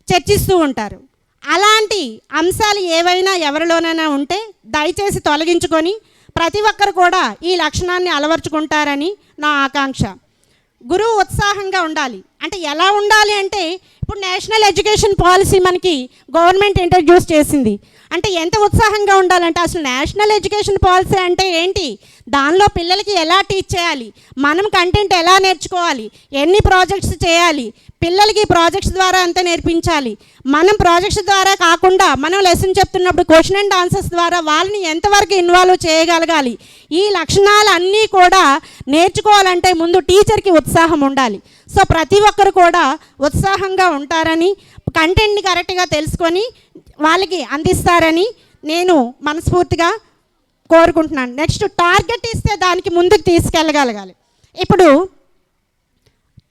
చర్చిస్తూ ఉంటారు. అలాంటి అంశాలు ఏవైనా ఎవరిలోనైనా ఉంటే దయచేసి తొలగించుకొని ప్రతి ఒక్కరు కూడా ఈ లక్షణాన్ని అలవర్చుకుంటారని నా ఆకాంక్ష. గురువు ఉత్సాహంగా ఉండాలి. అంటే ఎలా ఉండాలి అంటే, ఇప్పుడు నేషనల్ ఎడ్యుకేషన్ పాలసీ మనకి గవర్నమెంట్ ఇంట్రడ్యూస్ చేసింది. అంటే ఎంత ఉత్సాహంగా ఉండాలంటే, అసలు నేషనల్ ఎడ్యుకేషన్ పాలసీ అంటే ఏంటి, దానిలో పిల్లలకి ఎలా టీచ్ చేయాలి, మనం కంటెంట్ ఎలా నేర్చుకోవాలి, ఎన్ని ప్రాజెక్ట్స్ చేయాలి, పిల్లలకి ప్రాజెక్ట్స్ ద్వారా అంతా నేర్పించాలి, మనం ప్రాజెక్ట్స్ ద్వారా కాకుండా మనం లెసన్ చెప్తున్నప్పుడు క్వశ్చన్ అండ్ ఆన్సర్స్ ద్వారా వాళ్ళని ఎంతవరకు ఇన్వాల్వ్ చేయగలగాలి. ఈ లక్షణాలన్నీ కూడా నేర్చుకోవాలంటే ముందు టీచర్కి ఉత్సాహం ఉండాలి. సో ప్రతి ఒక్కరు కూడా ఉత్సాహంగా ఉంటారని, కంటెంట్ని కరెక్ట్గా తెలుసుకొని వాళ్ళకి అందిస్తారని నేను మనస్ఫూర్తిగా కోరుకుంటున్నాను. నెక్స్ట్, టార్గెట్ ఇస్తే దానికి ముందుకు తీసుకెళ్ళగలగాలి. ఇప్పుడు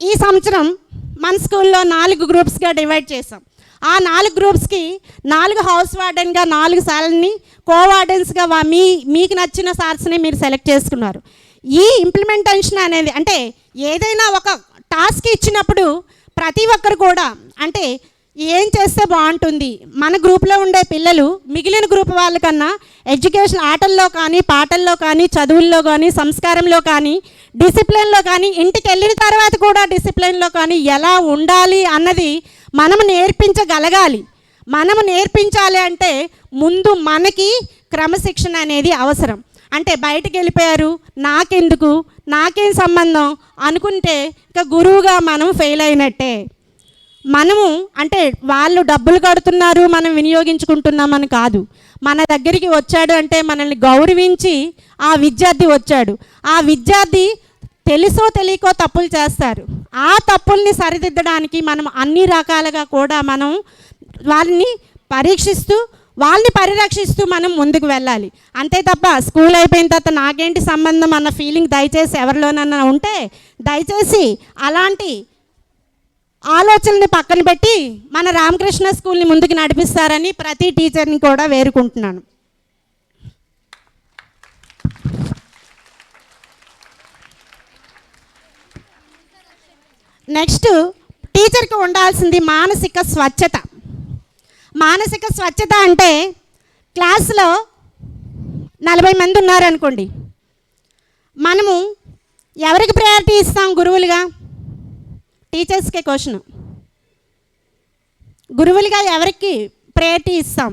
ఈ సంవత్సరం మన స్కూల్లో 4 గ్రూప్స్గా డివైడ్ చేసాం. ఆ 4 గ్రూప్స్కి 4 హౌస్ వార్డెన్గా 4 సార్లని కోవార్డెన్స్గా మీకు నచ్చిన సార్స్ని మీరు సెలెక్ట్ చేసుకున్నారు. ఈ ఇంప్లిమెంటేషన్ అనేది అంటే ఏదైనా ఒక టాస్క్ ఇచ్చినప్పుడు ప్రతి ఒక్కరు కూడా అంటే ఏం చేస్తే బాగుంటుంది, మన గ్రూప్లో ఉండే పిల్లలు మిగిలిన గ్రూప్ వాళ్ళకన్నా ఎడ్యుకేషన్ ఆటల్లో కానీ పాటల్లో కానీ చదువుల్లో కానీ సంస్కారంలో కానీ డిసిప్లిన్లో కానీ ఇంటికి వెళ్ళిన తర్వాత కూడా డిసిప్లిన్లో కానీ ఎలా ఉండాలి అన్నది మనము నేర్పించగలగాలి. మనము నేర్పించాలి అంటే ముందు మనకి క్రమశిక్షణ అనేది అవసరం. అంటే బయటకు వెళ్ళిపోయారు, నాకెందుకు, నాకేం సంబంధం అనుకుంటే ఇక గురువుగా మనం ఫెయిల్ అయినట్టే. మనము అంటే వాళ్ళు డబ్బులు కడుతున్నారు మనం వినియోగించుకుంటున్నామని కాదు, మన దగ్గరికి వచ్చాడు అంటే మనల్ని గౌరవించి ఆ విద్యార్థి వచ్చాడు. ఆ విద్యార్థి తెలుసో తెలియకో తప్పులు చేస్తారు, ఆ తప్పుల్ని సరిదిద్దడానికి మనం అన్ని రకాలుగా కూడా మనం వాళ్ళని పరీక్షిస్తూ వాళ్ళని పరిరక్షిస్తూ మనం ముందుకు వెళ్ళాలి. అంతే తప్ప స్కూల్ అయిపోయిన తర్వాత నాకేంటి సంబంధం అన్న ఫీలింగ్ దయచేసి ఎవరిలోనన్నా ఉంటే దయచేసి అలాంటి ఆలోచనని పక్కన పెట్టి మన రామకృష్ణ స్కూల్ని ముందుకు నడిపిస్తారని ప్రతి టీచర్ని కూడా వేరుకుంటున్నాను. నెక్స్ట్ టీచర్కి ఉండాల్సింది మానసిక స్వచ్ఛత. మానసిక స్వచ్ఛత అంటే క్లాస్లో 40 మంది ఉన్నారనుకోండి, మనము ఎవరికి ప్రయారిటీ ఇస్తాం గురువులుగా? టీచర్స్కే క్వశ్చన్. గురువులుగా ఎవరికి ప్రయారిటీ ఇస్తాం?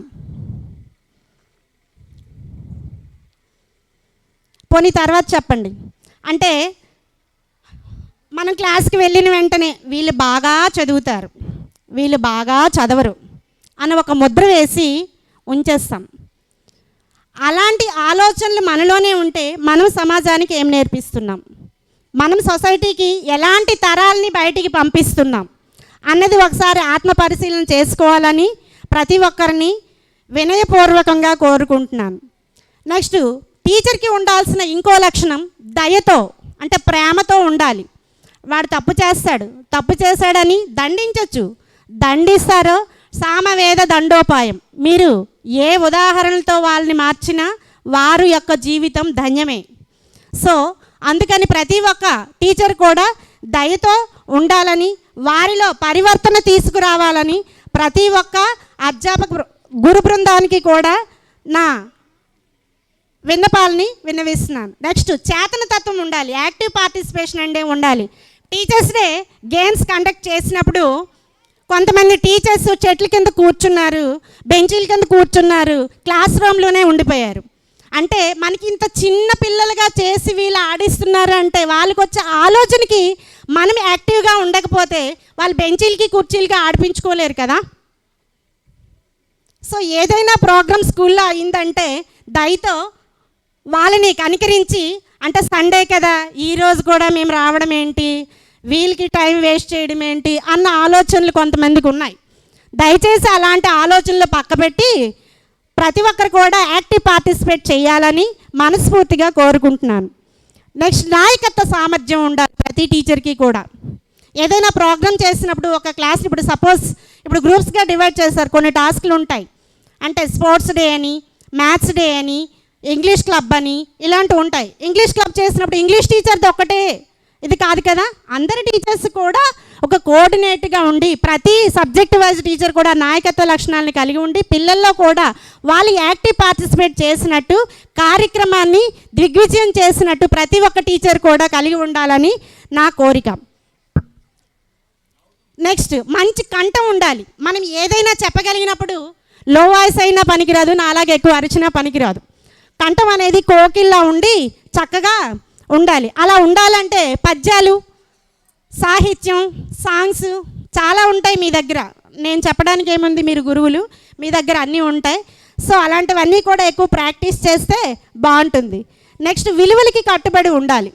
పోనీ తర్వాత చెప్పండి. అంటే మనం క్లాస్కి వెళ్ళిన వెంటనే వీళ్ళు బాగా చదువుతారు, వీళ్ళు బాగా చదవరు అని ఒక ముద్ర వేసి ఉంచేస్తాం. అలాంటి ఆలోచనలు మనలోనే ఉంటే మనం సమాజానికి ఏం నేర్పిస్తున్నాం, మనం సొసైటీకి ఎలాంటి తరాలని బయటికి పంపిస్తున్నాం అన్నది ఒకసారి ఆత్మ పరిశీలన చేసుకోవాలని ప్రతి ఒక్కరిని వినయపూర్వకంగా కోరుకుంటున్నాను. నెక్స్ట్ టీచర్కి ఉండాల్సిన ఇంకో లక్షణం దయతో అంటే ప్రేమతో ఉండాలి. వాడు తప్పు చేశాడని దండించవచ్చు, దండిస్తారో సామవేద దండోపాయం. మీరు ఏ ఉదాహరణలతో వాళ్ళని మార్చినా వారు యొక్క జీవితం ధన్యమే. సో అందుకని ప్రతి ఒక్క టీచర్ కూడా దయతో ఉండాలని, వారిలో పరివర్తన తీసుకురావాలని ప్రతి ఒక్క అధ్యాపక గురు బృందానికి కూడా నా విన్నపాలని విన్నవిస్తున్నాను. నెక్స్ట్ చేతనతత్వం ఉండాలి, యాక్టివ్ పార్టిసిపేషన్ అంటే ఉండాలి. టీచర్స్ డే గేమ్స్ కండక్ట్ చేసినప్పుడు కొంతమంది టీచర్స్ చెట్ల కింద కూర్చున్నారు, బెంచీల కింద కూర్చున్నారు, క్లాస్ రూమ్లోనే ఉండిపోయారు. అంటే మనకి ఇంత చిన్న పిల్లలుగా చేసి వీళ్ళు ఆడిస్తున్నారు అంటే వాళ్ళకి వచ్చే ఆలోచనకి మనం యాక్టివ్గా ఉండకపోతే వాళ్ళు బెంచీలకి కుర్చీలకి ఆడిపించుకోలేరు కదా. సో ఏదైనా ప్రోగ్రామ్ స్కూల్లో అయిందంటే దయతో వాళ్ళని కనికరించి, అంటే సండే కదా ఈరోజు కూడా మేము రావడం ఏంటి, వీళ్ళకి టైం వేస్ట్ చేయడం ఏంటి అన్న ఆలోచనలు కొంతమందికి ఉన్నాయి. దయచేసి అలాంటి ఆలోచనలు పక్కపెట్టి ప్రతి ఒక్కరు కూడా యాక్టివ్ పార్టిసిపేట్ చేయాలని మనస్ఫూర్తిగా కోరుకుంటున్నాను. నెక్స్ట్ నాయకత్వ సామర్థ్యం ఉండాలి ప్రతి టీచర్కి కూడా. ఏదైనా ప్రోగ్రామ్ చేసినప్పుడు ఒక క్లాస్ ఇప్పుడు గ్రూప్స్గా డివైడ్ చేస్తారు, కొన్ని టాస్క్లు ఉంటాయి. అంటే స్పోర్ట్స్ డే అని, మ్యాథ్స్ డే అని, ఇంగ్లీష్ క్లబ్ అని ఇలాంటివి ఉంటాయి. ఇంగ్లీష్ క్లబ్ చేసినప్పుడు ఇంగ్లీష్ టీచర్ది ఒక్కటే ఇది కాదు కదా, అందరి టీచర్స్ కూడా ఒక కోఆర్డినేట్గా ఉండి ప్రతి సబ్జెక్ట్ వైజ్ టీచర్ కూడా నాయకత్వ లక్షణాలను కలిగి ఉండి పిల్లల్లో కూడా వాళ్ళు యాక్టివ్ పార్టిసిపేట్ చేసినట్టు, కార్యక్రమాన్ని దిగ్విజయం చేసినట్టు ప్రతి ఒక్క టీచర్ కూడా కలిగి ఉండాలని నా కోరిక. నెక్స్ట్ మంచి కంఠం ఉండాలి. మనం ఏదైనా చెప్పగలిగినప్పుడు లో వాయిస్ అయినా పనికిరాదు, నాలాగా ఎక్కువ అరిచినా పనికిరాదు. కంఠం అనేది కోకిల్లా ఉండి చక్కగా ఉండాలి. అలా ఉండాలంటే పద్యాలు, సాహిత్యం, సాంగ్స్ చాలా ఉంటాయి మీ దగ్గర. నేను చెప్పడానికి ఏముంది, మీరు గురువులు, మీ దగ్గర అన్నీ ఉంటాయి. సో అలాంటివన్నీ కూడా ఎక్కువ ప్రాక్టీస్ చేస్తే బాగుంటుంది. నెక్స్ట్ విలువలకి కట్టుబడి ఉండాలి.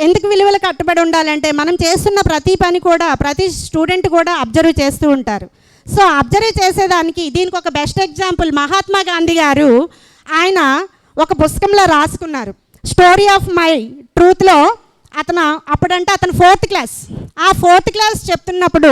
ఎందుకు విలువలు కట్టుబడి ఉండాలంటే మనం చేస్తున్న ప్రతి పని కూడా ప్రతి స్టూడెంట్ కూడా అబ్జర్వ్ చేస్తూ ఉంటారు. సో అబ్జర్వ్ చేసేదానికి దీనికి ఒక బెస్ట్ ఎగ్జాంపుల్ మహాత్మా గాంధీ గారు ఆయన ఒక పుస్తకంలో రాసుకున్నారు. స్టోరీ ఆఫ్ మై ట్రూత్లో అతను 4th క్లాస్, ఆ 4th క్లాస్ చెప్తున్నప్పుడు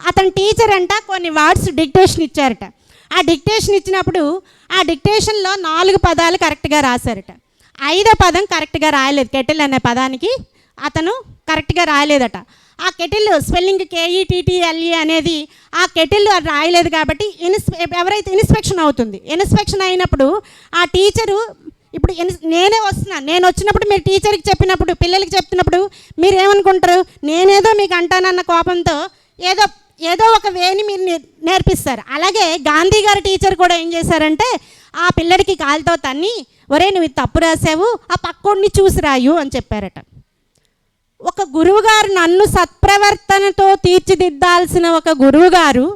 అతని టీచర్ అంట కొన్ని వర్డ్స్ డిక్టేషన్ ఇచ్చారట. ఆ డిక్టేషన్ ఇచ్చినప్పుడు ఆ డిక్టేషన్లో 4 పదాలు కరెక్ట్గా రాశారట. 5వ పదం కరెక్ట్గా రాయలేదు. కెటిల్ అనే పదానికి అతను కరెక్ట్గా రాయలేదట. ఆ కెటిల్ స్పెల్లింగ్ KETTLE అనేది ఆ కెటిల్ రాయలేదు కాబట్టి ఎవరైతే ఇన్స్పెక్షన్ అవుతుంది, ఇన్స్పెక్షన్ అయినప్పుడు ఆ టీచరు ఇప్పుడు నేను వచ్చినప్పుడు మీరు టీచర్కి చెప్పినప్పుడు పిల్లలకి చెప్తున్నప్పుడు మీరు ఏమనుకుంటారు, నేనేదో మీకు అంటానన్న కోపంతో ఏదో ఒక వేని మీరు నేర్పిస్తారు. అలాగే గాంధీ గారి టీచర్ కూడా ఏం చేశారంటే ఆ పిల్లడికి కాలుతో తన్ని, ఒరే నువ్వు ఇది తప్పు రాసావు, ఆ పక్కోడిని చూసి రాయు అని చెప్పారట. ఒక గురువుగారు నన్ను సత్ప్రవర్తనతో తీర్చిదిద్దాల్సిన ఒక గురువుగారు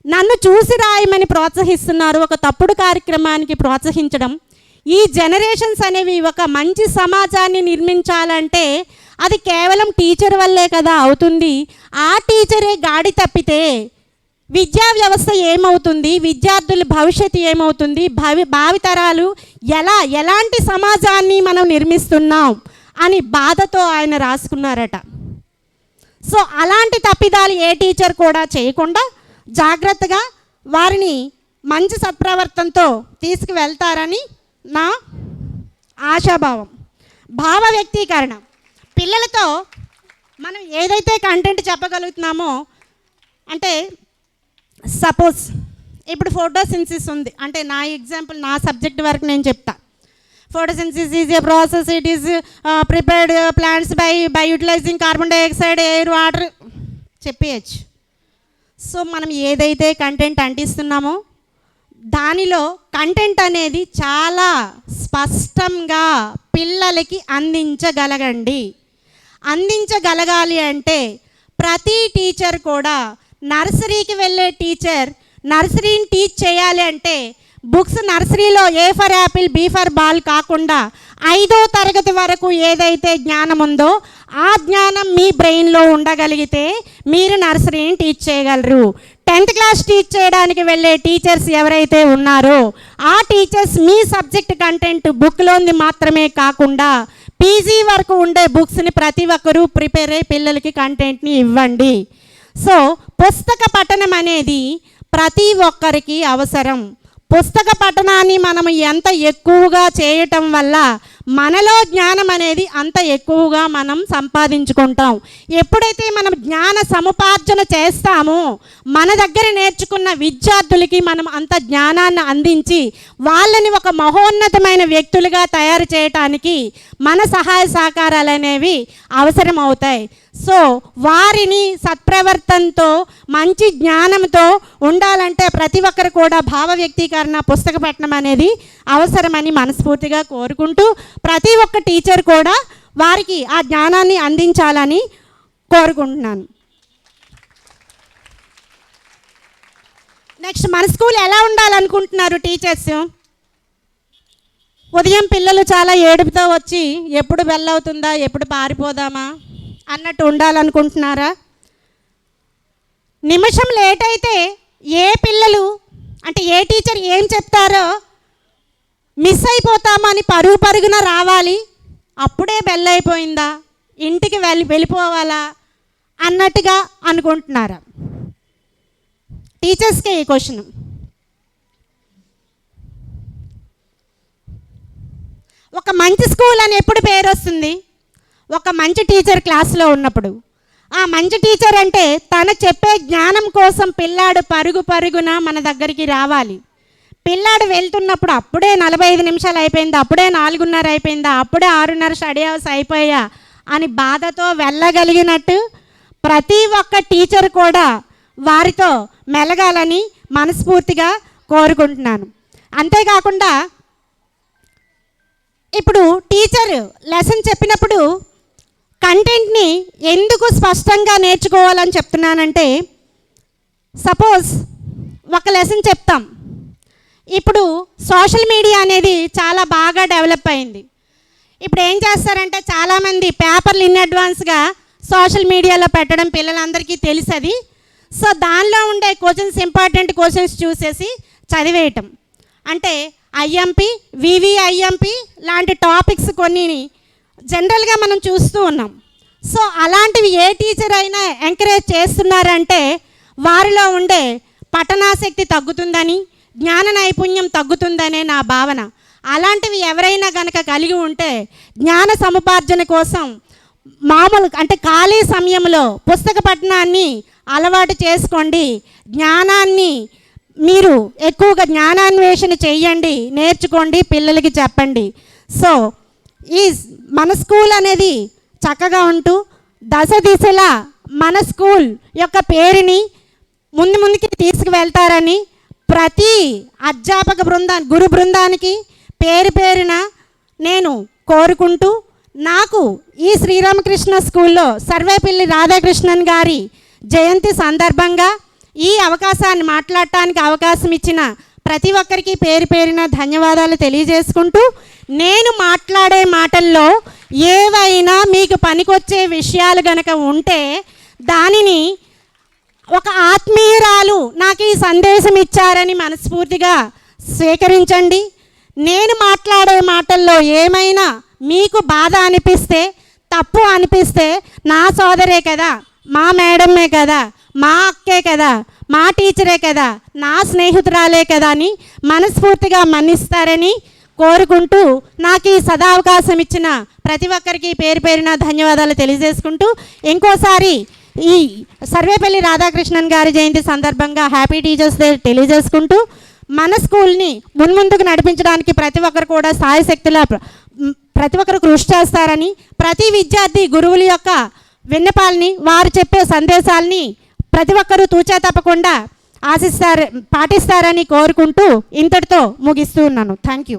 నన్ను చూసి రాయమని ప్రోత్సహిస్తున్నారు. ఒక తప్పుడు కార్యక్రమానికి ప్రోత్సహించడం. ఈ జనరేషన్స్ అనేవి ఒక మంచి సమాజాన్ని నిర్మించాలంటే అది కేవలం టీచర్ వల్లే కదా అవుతుంది. ఆ టీచరే గాడి తప్పితే విద్యా వ్యవస్థ ఏమవుతుంది, విద్యార్థుల భవిష్యత్తు ఏమవుతుంది, భావితరాలు ఎలాంటి సమాజాన్ని మనం నిర్మిస్తున్నాం అని బాధతో ఆయన రాసుకున్నారట. సో అలాంటి తప్పిదాలు ఏ టీచర్ కూడా చేయకుండా జాగ్రత్తగా వారిని మంచి సత్ప్రవర్తనతో తీసుకువెళ్తారని నా ఆశాభావం. భావ వ్యక్తీకరణ. పిల్లలతో మనం ఏదైతే కంటెంట్ చెప్పగలుగుతున్నామో, అంటే సపోజ్ ఇప్పుడు ఫోటోసింథసిస్ ఉంది అంటే నా ఎగ్జాంపుల్, నా సబ్జెక్ట్ వరకు నేను చెప్తా. Photosynthesis is a process. It is prepared plants by utilizing carbon dioxide, air, water చెప్పేయచ్చు. సో మనం ఏదైతే కంటెంట్ అంటిస్తున్నామో దానిలో కంటెంట్ అనేది చాలా స్పష్టంగా పిల్లలకి అందించగలగాలి అంటే ప్రతి టీచర్ కూడా, నర్సరీకి వెళ్ళే టీచర్ నర్సరీని టీచ్ చేయాలి అంటే బుక్స్ నర్సరీలో A for Apple B for ball కాకుండా 5వ తరగతి వరకు ఏదైతే జ్ఞానం ఉందో ఆ జ్ఞానం మీ బ్రెయిన్లో ఉండగలిగితే మీరు నర్సరీని టీచ్ చేయగలరు. 10th క్లాస్ టీచ్ చేయడానికి వెళ్ళే టీచర్స్ ఎవరైతే ఉన్నారో ఆ టీచర్స్ మీ సబ్జెక్ట్ కంటెంట్ బుక్లోని మాత్రమే కాకుండా PG వరకు ఉండే బుక్స్ని ప్రతి ఒక్కరూ ప్రిపేర్ అయ్యి పిల్లలకి కంటెంట్ని ఇవ్వండి. సో పుస్తక పఠనం అనేది ప్రతి ఒక్కరికి అవసరం. పుస్తక పఠనాన్ని మనం ఎంత ఎక్కువగా చేయటం వల్ల మనలో జ్ఞానం అనేది అంత ఎక్కువగా మనం సంపాదించుకుంటాం. ఎప్పుడైతే మనం జ్ఞాన సముపార్జన చేస్తామో మన దగ్గర నేర్చుకున్న విద్యార్థులకి మనం అంత జ్ఞానాన్ని అందించి వాళ్ళని ఒక మహోన్నతమైన వ్యక్తులుగా తయారు చేయటానికి మన సహాయ సహకారాలు అనేవి అవసరం అవుతాయి. సో వారిని సత్ప్రవర్తనతో మంచి జ్ఞానంతో ఉండాలంటే ప్రతి ఒక్కరు కూడా భావ వ్యక్తీకరణ, పుస్తక పఠనం అనేది అవసరమని మనస్ఫూర్తిగా కోరుకుంటూ ప్రతి ఒక్క టీచర్ కూడా వారికి ఆ జ్ఞానాన్ని అందించాలని కోరుకుంటున్నాను. నెక్స్ట్ మన స్కూల్ ఎలా ఉండాలనుకుంటున్నారు టీచర్స్? ఉదయం పిల్లలు చాలా ఏడుపుతో వచ్చి ఎప్పుడు బెల్ అవుతుందా, ఎప్పుడు పారిపోదామా అన్నట్టు ఉండాలనుకుంటున్నారా? నిమిషం లేట్ అయితే ఏ పిల్లలు అంటే ఏ టీచర్ ఏం చెప్తారో మిస్ అయిపోతామని పరుగున రావాలి, అప్పుడే బెల్ అయిపోయిందా, ఇంటికి వెళ్ళిపోవాలా అన్నట్టుగా అనుకుంటున్నారా? టీచర్స్కే ఈ క్వశ్చన్. ఒక మంచి స్కూల్ అని ఎప్పుడు పేరు వస్తుంది? ఒక మంచి టీచర్ క్లాస్లో ఉన్నప్పుడు. ఆ మంచి టీచర్ అంటే తను చెప్పే జ్ఞానం కోసం పిల్లాడు పరుగున మన దగ్గరికి రావాలి. పిల్లాడు వెళ్తున్నప్పుడు అప్పుడే 45 నిమిషాలు అయిపోయిందా, అప్పుడే 4:30 అయిపోయిందా, అప్పుడే 6:30 స్టడీ అవర్స్ అయిపోయా అని బాధతో వెళ్ళగలిగినట్టు ప్రతి ఒక్క టీచర్ కూడా వారితో మెలగాలని మనస్ఫూర్తిగా కోరుకుంటున్నాను. అంతేకాకుండా ఇప్పుడు టీచర్ లెసన్ చెప్పినప్పుడు కంటెంట్ని ఎందుకు స్పష్టంగా నేర్చుకోవాలని చెప్తున్నానంటే, సపోజ్ ఒక లెసన్ చెప్తాం. ఇప్పుడు సోషల్ మీడియా అనేది చాలా బాగా డెవలప్ అయింది. ఇప్పుడు ఏం చేస్తారంటే చాలామంది పేపర్లు ఇన్ అడ్వాన్స్గా సోషల్ మీడియాలో పెట్టడం పిల్లలందరికీ తెలుసది. సో దానిలో ఉండే క్వశ్చన్స్, ఇంపార్టెంట్ క్వశ్చన్స్ చూసేసి చదివేయటం. అంటే ఐఎంపీ, వివిఐఎంపీ లాంటి టాపిక్స్ కొన్ని జనరల్గా మనం చూస్తూ ఉన్నాం. సో అలాంటివి ఏ టీచర్ అయినా ఎంకరేజ్ చేస్తున్నారంటే వారిలో ఉండే పఠనాసక్తి తగ్గుతుందని, జ్ఞాన నైపుణ్యం తగ్గుతుందనే నా భావన. అలాంటివి ఎవరైనా గనక కలిగి ఉంటే జ్ఞాన సముపార్జన కోసం మామూలు అంటే ఖాళీ సమయంలో పుస్తక పఠనాన్ని అలవాటు చేసుకోండి. జ్ఞానాన్ని మీరు ఎక్కువగా జ్ఞానాన్వేషణ చేయండి, నేర్చుకోండి, పిల్లలకి చెప్పండి. సో ఈ మన స్కూల్ అనేది చక్కగా ఉంటూ దశ దిశలా మన స్కూల్ యొక్క పేరుని ముందుకి తీసుకువెళ్తారని ప్రతి అధ్యాపక గురు బృందానికి పేరున నేను కోరుకుంటూ, నాకు ఈ శ్రీరామకృష్ణ స్కూల్లో సర్వేపల్లి రాధాకృష్ణన్ గారి జయంతి సందర్భంగా ఈ అవకాశాన్ని మాట్లాడటానికి అవకాశం ఇచ్చిన ప్రతి ఒక్కరికి పేరున ధన్యవాదాలు తెలియజేసుకుంటూ, నేను మాట్లాడే మాటల్లో ఏవైనా మీకు పనికొచ్చే విషయాలు గనక ఉంటే దానిని ఒక ఆత్మీయురాలు నాకు ఈ సందేశం ఇచ్చారని మనస్ఫూర్తిగా స్వీకరించండి. నేను మాట్లాడే మాటల్లో ఏమైనా మీకు బాధ అనిపిస్తే, తప్పు అనిపిస్తే నా సోదరే కదా, మా మేడమే కదా, మా అక్కే కదా, మా టీచరే కదా, నా స్నేహితురాలే కదా అని మనస్ఫూర్తిగా మన్నిస్తారని కోరుకుంటూ, నాకు ఈ సదావకాశం ఇచ్చిన ప్రతి ఒక్కరికి పేరున ధన్యవాదాలు తెలియజేసుకుంటూ, ఇంకోసారి ఈ సర్వేపల్లి రాధాకృష్ణన్ గారి జయంతి సందర్భంగా హ్యాపీ టీచర్స్ డే తెలియజేసుకుంటూ, మన స్కూల్ని ముందుకు నడిపించడానికి ప్రతి ఒక్కరు కూడా సాయశక్తుల ప్రతి ఒక్కరు కృషి చేస్తారని, ప్రతి విద్యార్థి గురువుల యొక్క విన్నపాలని, వారు చెప్పే సందేశాలని ప్రతి ఒక్కరూ తూచా తప్పకుండా పాటిస్తారని కోరుకుంటూ ఇంతటితో ముగిస్తూ ఉన్నాను. Thank you.